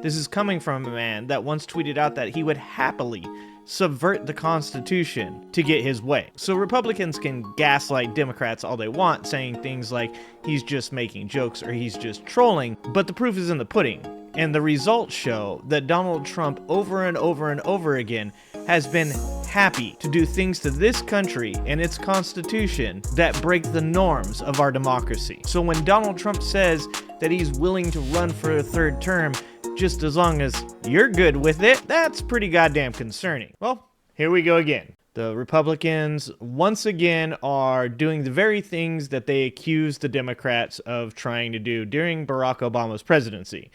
This is coming from a man that once tweeted out that he would happily subvert the Constitution to get his way. So Republicans can gaslight Democrats all they want, saying things like he's just making jokes or he's just trolling, but the proof is in the pudding. And the results show that Donald Trump over and over and over again has been happy to do things to this country and its constitution that break the norms of our democracy. So when Donald Trump says that he's willing to run for a third term just as long as you're good with it, that's pretty goddamn concerning. Well, here we go again. The Republicans, once again, are doing the very things that they accused the Democrats of trying to do during Barack Obama's presidency.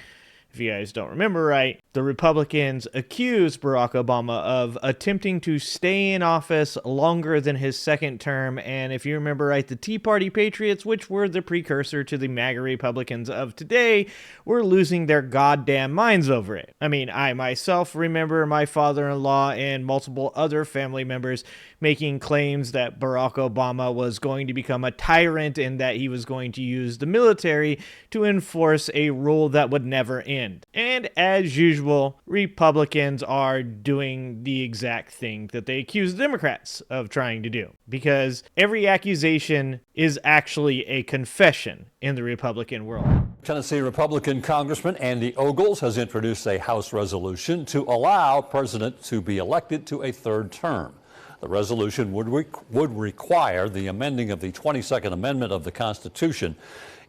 If you guys don't remember right, the Republicans accused Barack Obama of attempting to stay in office longer than his second term, and if you remember right, the Tea Party Patriots, which were the precursor to the MAGA Republicans of today, were losing their goddamn minds over it. I mean, I myself remember my father-in-law and multiple other family members making claims that Barack Obama was going to become a tyrant and that he was going to use the military to enforce a rule that would never end. And as usual, Republicans are doing the exact thing that they accuse Democrats of trying to do, because every accusation is actually a confession in the Republican world. Tennessee Republican Congressman Andy Ogles has introduced a House resolution to allow President to be elected to a third term. The resolution would require the amending of the 22nd Amendment of the Constitution.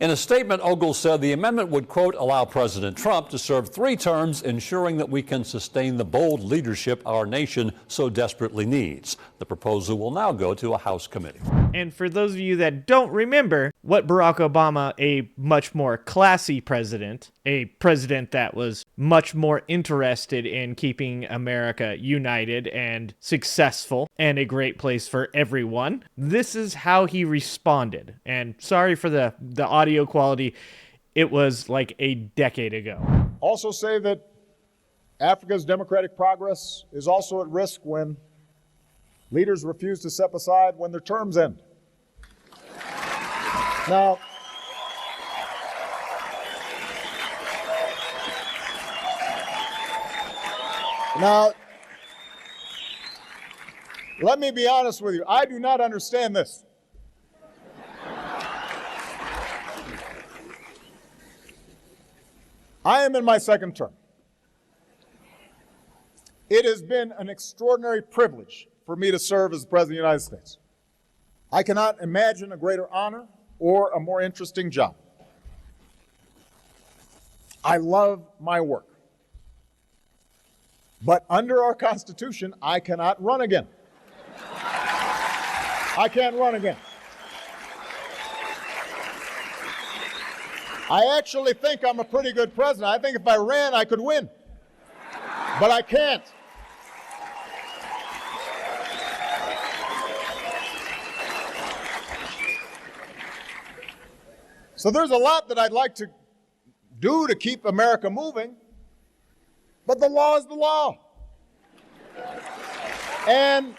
In a statement, Ogles said the amendment would, quote, allow President Trump to serve 3 terms, ensuring that we can sustain the bold leadership our nation so desperately needs. The proposal will now go to a House committee. And for those of you that don't remember, what Barack Obama, a much more classy president, a president that was much more interested in keeping America united and successful and a great place for everyone, this is how he responded. And sorry for the audio quality, it was like a decade ago. Also say that Africa's democratic progress is also at risk when leaders refuse to step aside when their terms end. Now, let me be honest with you. I do not understand this. I am in my second term. It has been an extraordinary privilege for me to serve as the President of the United States. I cannot imagine a greater honor or a more interesting job. I love my work. But under our Constitution, I cannot run again. I can't run again. I actually think I'm a pretty good president. I think if I ran, I could win. But I can't. So there's a lot that I'd like to do to keep America moving, but the law is the law. And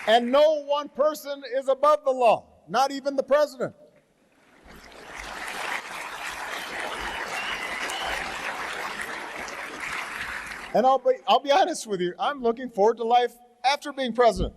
no one person is above the law, not even the president. And I'll be honest with you, I'm looking forward to life after being president.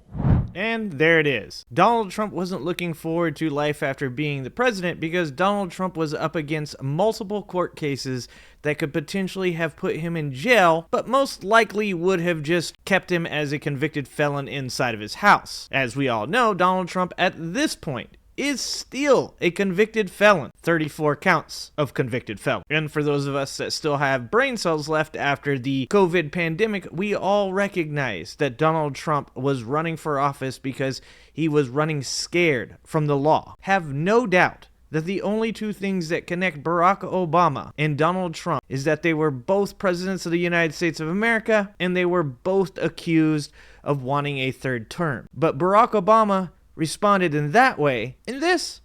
And there it is. Donald Trump wasn't looking forward to life after being the president because Donald Trump was up against multiple court cases that could potentially have put him in jail, but most likely would have just kept him as a convicted felon inside of his house. As we all know, Donald Trump at this point is still a convicted felon. 34 counts of convicted felon. And for those of us that still have brain cells left after the COVID pandemic, we all recognize that Donald Trump was running for office because he was running scared from the law. Have no doubt that the only 2 things that connect Barack Obama and Donald Trump is that they were both presidents of the United States of America and they were both accused of wanting a third term. But Barack Obama responded in that way, and this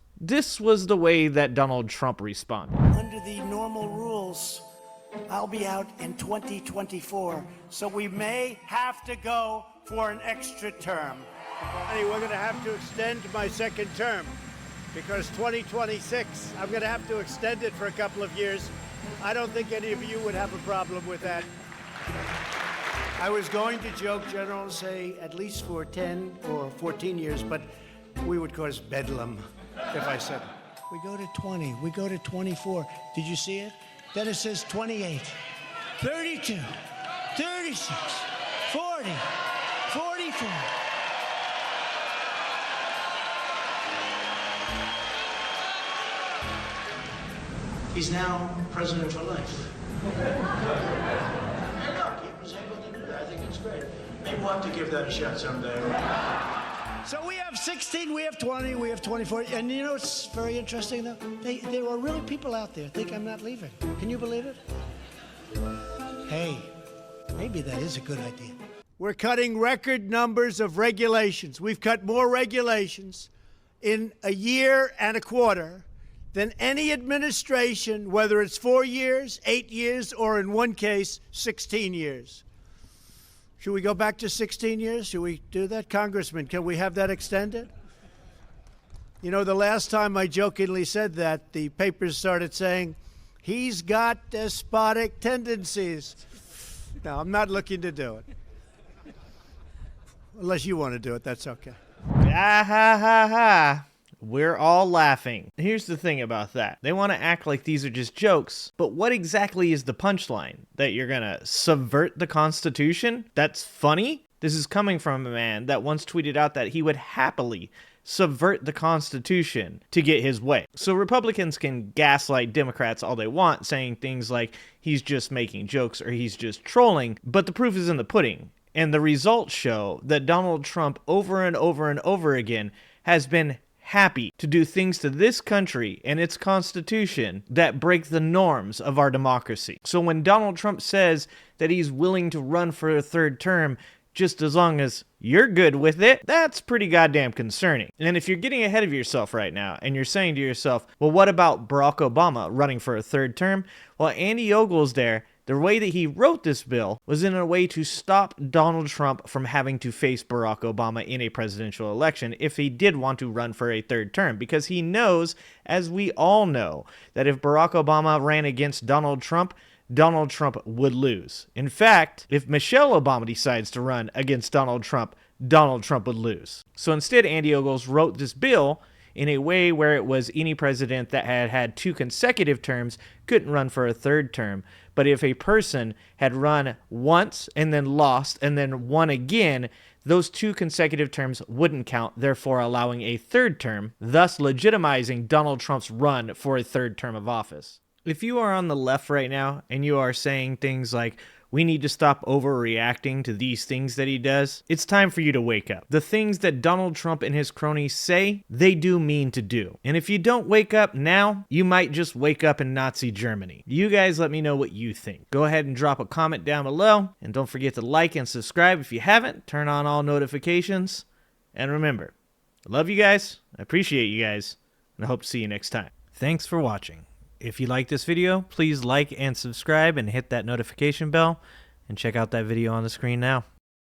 was the way that Donald Trump responded. Under the normal rules, I'll be out in 2024, so we may have to go for an extra term. We're going to have to extend my second term because 2026, I'm going to have to extend it for a couple of years I don't think any of you would have a problem with that. I was going to joke, General, and say at least for 10 or 14 years, but we would cause bedlam if I said it. We go to 20, we go to 24. Did you see it? Then it says 28, 32, 36, 40, 44. He's now president for life. And look, he was able to do that. I think it's great. Maybe we'll have to give that a shot someday. So we have 16, we have 20, we have 24. And you know what's very interesting, though? There are really people out there who think I'm not leaving. Can you believe it? Hey, maybe that is a good idea. We're cutting record numbers of regulations. We've cut more regulations in a year and a quarter than any administration, whether it's 4 years, 8 years, or in one case, 16 years. Should we go back to 16 years? Should we do that? Congressman, can we have that extended? You know, the last time I jokingly said that, the papers started saying, he's got despotic tendencies. No, I'm not looking to do it. Unless you want to do it, that's okay. Ah ha ha ha. We're all laughing. Here's the thing about that. They want to act like these are just jokes, but what exactly is the punchline? That you're gonna subvert the Constitution? That's funny? This is coming from a man that once tweeted out that he would happily subvert the Constitution to get his way. So Republicans can gaslight Democrats all they want, saying things like he's just making jokes or he's just trolling, but the proof is in the pudding. And the results show that Donald Trump over and over and over again has been happy to do things to this country and its constitution that break the norms of our democracy. So when Donald Trump says that he's willing to run for a third term just as long as you're good with it, that's pretty goddamn concerning. And if you're getting ahead of yourself right now and you're saying to yourself, well, what about Barack Obama running for a third term? Well, Andy Ogles there, the way that he wrote this bill was in a way to stop Donald Trump from having to face Barack Obama in a presidential election if he did want to run for a third term, because he knows, as we all know, that if Barack Obama ran against Donald Trump would lose. In fact, if Michelle Obama decides to run against Donald Trump would lose. So instead, Andy Ogles wrote this bill in a way where it was any president that had had 2 consecutive terms couldn't run for a third term. But if a person had run once and then lost and then won again, those 2 consecutive terms wouldn't count, therefore allowing a third term, thus legitimizing Donald Trump's run for a third term of office. If you are on the left right now and you are saying things like, we need to stop overreacting to these things that he does, it's time for you to wake up. The things that Donald Trump and his cronies say, they do mean to do. And if you don't wake up now, you might just wake up in Nazi Germany. You guys let me know what you think. Go ahead and drop a comment down below, and don't forget to like and subscribe if you haven't. Turn on all notifications. And remember, I love you guys, I appreciate you guys, and I hope to see you next time. Thanks for watching. If you like this video, please like and subscribe and hit that notification bell, and check out that video on the screen now.